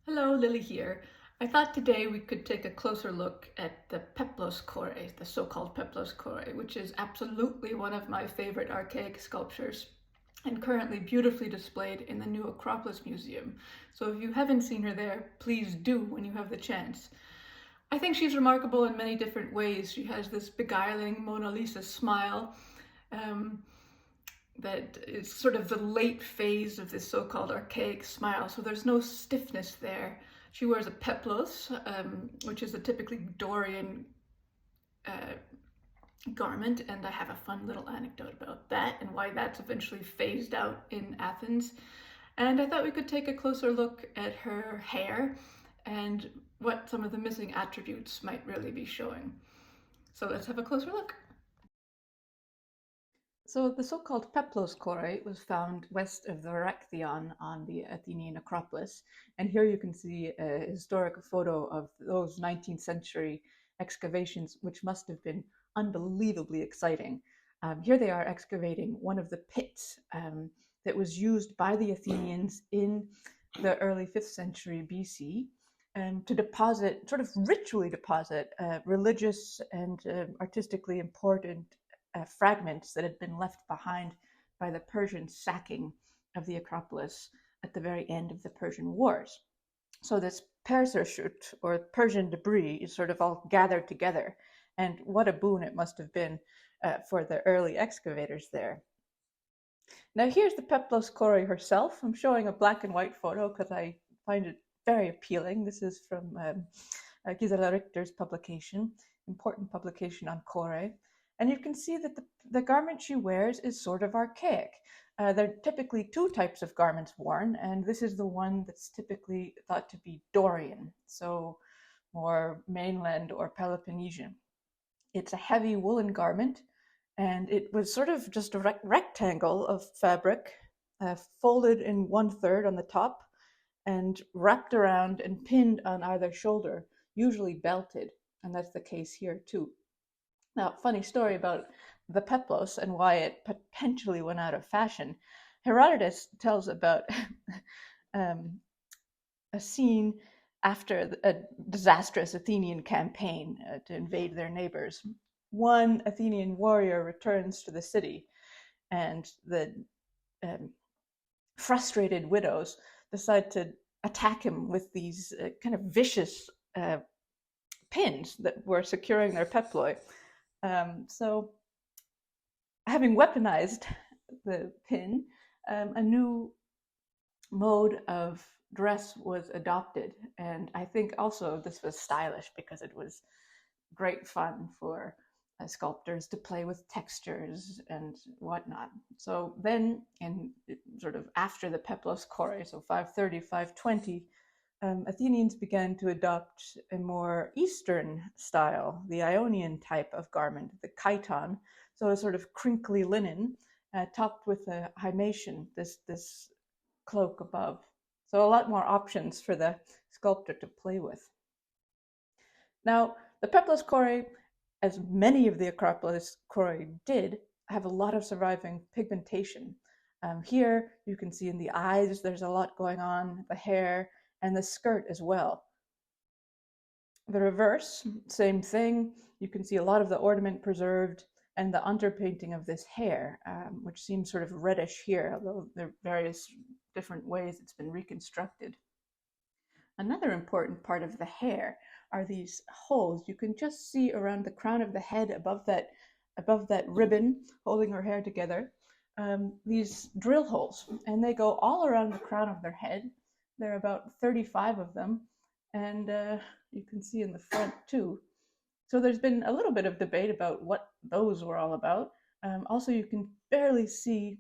Hello, Lily here. I thought today we could take a closer look at the Peplos Kore, the so-called Peplos Kore, which is absolutely one of my favorite archaic sculptures and currently beautifully displayed in the new Acropolis Museum. So if you haven't seen her there, please do when you have the chance. I think she's remarkable in many different ways. She has this beguiling Mona Lisa smile, um, that is sort of the late phase of this so-called archaic smile. So there's no stiffness there. She wears a peplos, which is a typically Dorian uh, garment, and I have a fun little anecdote about that and why that's eventually phased out in Athens. And I thought we could take a closer look at her hair and what some of the missing attributes might really be showing. So let's have a closer look. So the so-called Peplos Kore was found west of the Erechtheion on the Athenian Acropolis. And here you can see a historic photo of those 19th century excavations, which must have been unbelievably exciting. Here they are excavating one of the pits that was used by the Athenians in the early 5th century BC to deposit, sort of ritually deposit, religious and artistically important fragments that had been left behind by the Persian sacking of the Acropolis at the very end of the Persian Wars. So this Persershut, or Persian debris, is sort of all gathered together. And what a boon it must have been for the early excavators there. Now here's the Peplos Kore herself. I'm showing a black and white photo because I find it very appealing. This is from Gisela Richter's publication, important publication on Kore. And you can see that the garment she wears is sort of archaic. There are typically two types of garments worn, and this is the one that's typically thought to be Dorian, so more mainland or Peloponnesian. It's a heavy woolen garment, and it was sort of just a rectangle of fabric, folded in 1/3 on the top and wrapped around and pinned on either shoulder, usually belted, and that's the case here too. Now, funny story about the peplos and why it potentially went out of fashion. Herodotus tells about um, a scene after a disastrous Athenian campaign to invade their neighbors. One Athenian warrior returns to the city, and the um, frustrated widows decide to attack him with these kind of vicious pins that were securing their peploi. So, having weaponized the pin, a new mode of dress was adopted. And I think also this was stylish because it was great fun for sculptors to play with textures and whatnot. So then, in sort of after the Peplos Kore, so 530, 520, Athenians began to adopt a more Eastern style, the Ionian type of garment, the chiton, so a sort of crinkly linen topped with a himation, this cloak above. So a lot more options for the sculptor to play with. Now, the Peplos Kore, as many of the Acropolis Kore did, have a lot of surviving pigmentation. Here you can see in the eyes there's a lot going on, the hair, and the skirt as well. The reverse, same thing. You can see a lot of the ornament preserved and the underpainting of this hair, which seems sort of reddish here, although there are various different ways it's been reconstructed. Another important part of the hair are these holes you can just see around the crown of the head above that ribbon holding her hair together. These drill holes, and they go all around the crown of their head. There are about 35 of them, and you can see in the front too. So there's been a little bit of debate about what those were all about. Also, you can barely see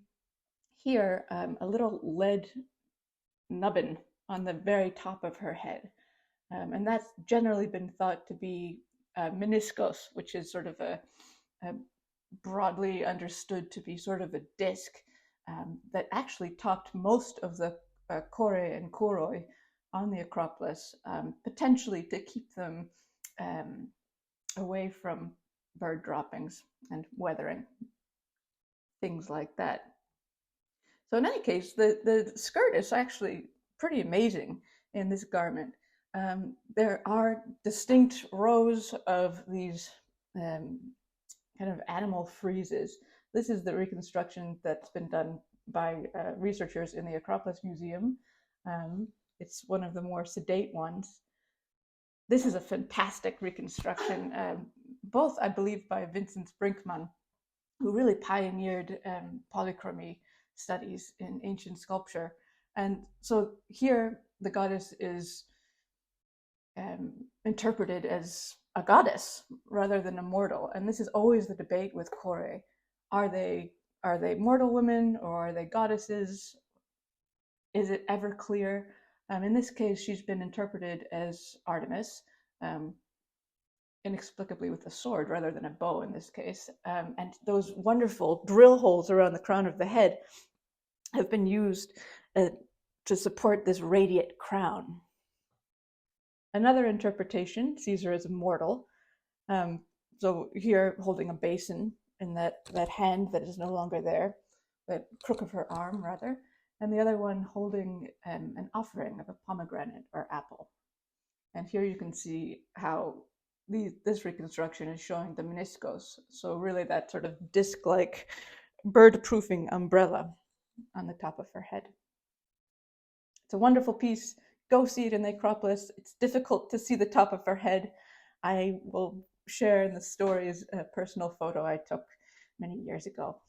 here a little lead nubbin on the very top of her head. And that's generally been thought to be meniscus, which is sort of a broadly understood to be sort of a disc that actually topped most of the kore and koroi on the Acropolis, potentially to keep them away from bird droppings and weathering, things like that. So in any case, the skirt is actually pretty amazing. in this garment. There are distinct rows of these um, kind of animal friezes. This is the reconstruction that's been done by researchers in the Acropolis Museum. It's one of the more sedate ones. This is a fantastic reconstruction, both, I believe, by Vincent Brinkmann, who really pioneered polychromy studies in ancient sculpture. And so here, the goddess is interpreted as a goddess rather than a mortal. And this is always the debate with Kore. Are they mortal women or are they goddesses? Is it ever clear? In this case, she's been interpreted as Artemis, inexplicably with a sword rather than a bow in this case. And those wonderful drill holes around the crown of the head have been used to support this radiate crown. Another interpretation sees her as a mortal. So here, holding a basin in that hand that is no longer there, that crook of her arm rather, and the other one holding an offering of a pomegranate or apple. And here you can see how this reconstruction is showing the meniscos. So really that sort of disc-like bird-proofing umbrella on the top of her head. It's a wonderful piece. Go see it in the Acropolis. It's difficult to see the top of her head. I will share in the stories a personal photo I took many years ago.